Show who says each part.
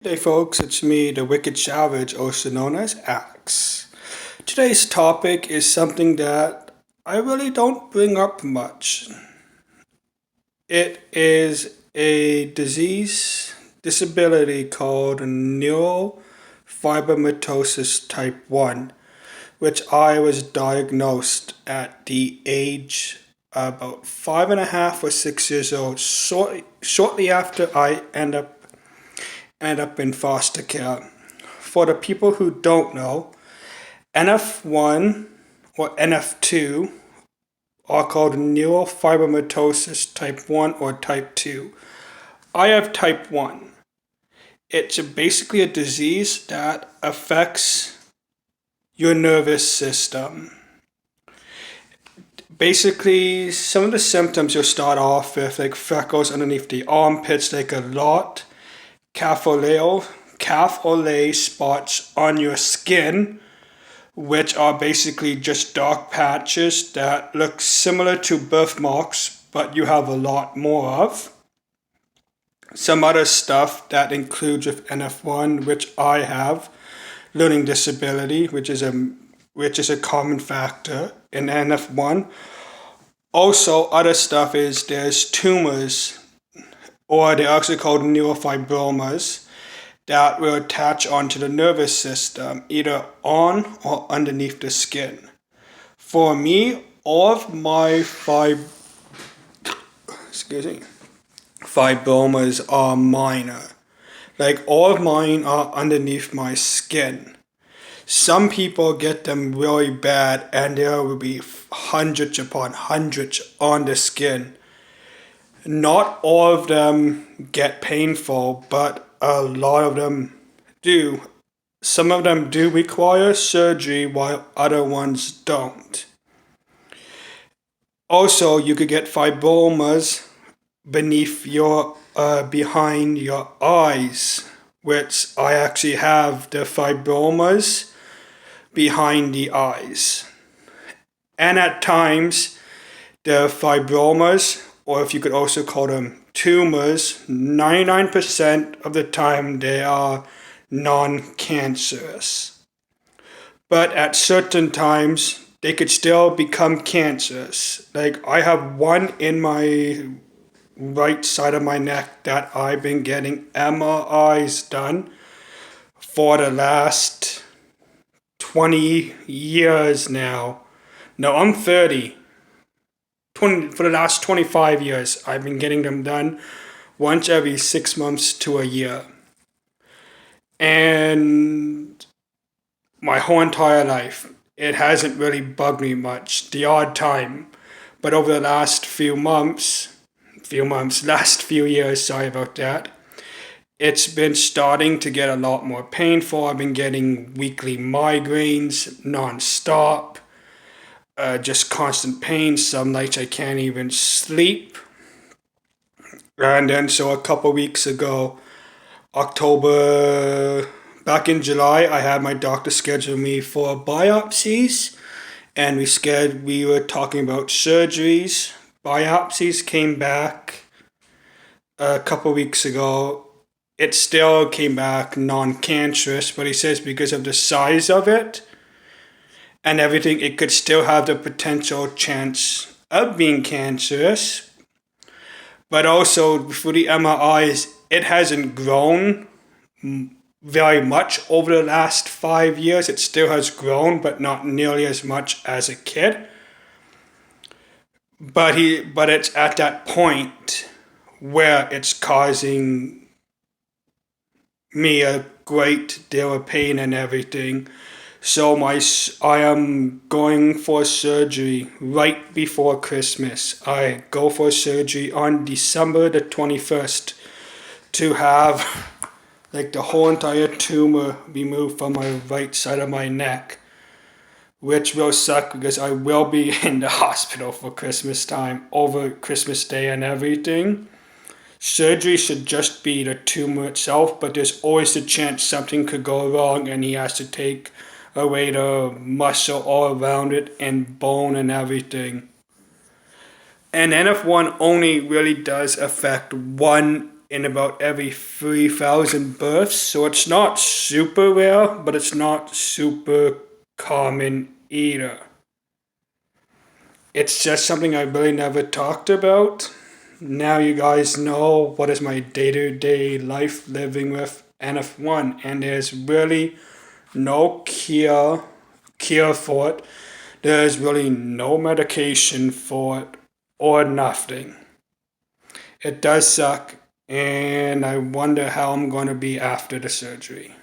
Speaker 1: Hey folks, it's me, the Wicked Savage, also known as Alex. Today's topic is something that I really don't bring up much. It is a disability called Neurofibromatosis Type 1, which I was diagnosed at the age about 5.5 or 6 years old, shortly after I end up in foster care. For the people who don't know, NF1 or NF2 are called neurofibromatosis type 1 or type 2. I have type 1. It's basically a disease that affects your nervous system. Basically, some of the symptoms you'll start off with, like freckles underneath the armpits, like a lot, calf or lay spots on your skin, which are basically just dark patches that look similar to birthmarks, but you have a lot more of. Some other stuff that includes with NF1, which I have, learning disability, which is a common factor in NF1. Also, other stuff is there's tumors, or they're actually called neurofibromas, that will attach onto the nervous system, either on or underneath the skin. For me, all of my fibromas are minor. Like all of mine are underneath my skin. Some people get them really bad and there will be hundreds upon hundreds on the skin. Not all of them get painful, but a lot of them do. Some of them do require surgery while other ones don't. Also, you could get fibromas behind your eyes, which I actually have the fibromas behind the eyes. And at times, the fibromas, or if you could also call them tumors, 99% of the time they are non-cancerous. But at certain times, they could still become cancerous. Like I have one in my right side of my neck that I've been getting MRIs done for the last 20 years now. No, I'm 30. For the last 25 years, I've been getting them done once every 6 months to a year. And my whole entire life, it hasn't really bugged me much, the odd time. But over the last last few years, sorry about that, it's been starting to get a lot more painful. I've been getting weekly migraines non-stop. Just constant pain. Some nights I can't even sleep. And then so a couple weeks ago, back in July, I had my doctor schedule me for biopsies, and we were talking about surgeries. Biopsies came back a couple weeks ago. It still came back non-cancerous, but he says because of the size of it and everything, it could still have the potential chance of being cancerous. But also for the MRIs, it hasn't grown very much over the last 5 years. It still has grown, but not nearly as much as a kid. But it's at that point where it's causing me a great deal of pain and everything. So I am going for surgery right before Christmas. I go for surgery on December the 21st to have like the whole entire tumor removed from my right side of my neck, which will suck because I will be in the hospital for Christmas time, over Christmas Day and everything. Surgery should just be the tumor itself, but there's always a chance something could go wrong and he has to take away the muscle all around it and bone and everything. And NF1 only really does affect one in about every 3,000 births. So it's not super rare, but it's not super common either. It's just something I really never talked about. Now you guys know what is my day-to-day life living with NF1, and there's really no cure for it. There's really no medication for it or nothing. It does suck, and I wonder how I'm going to be after the surgery.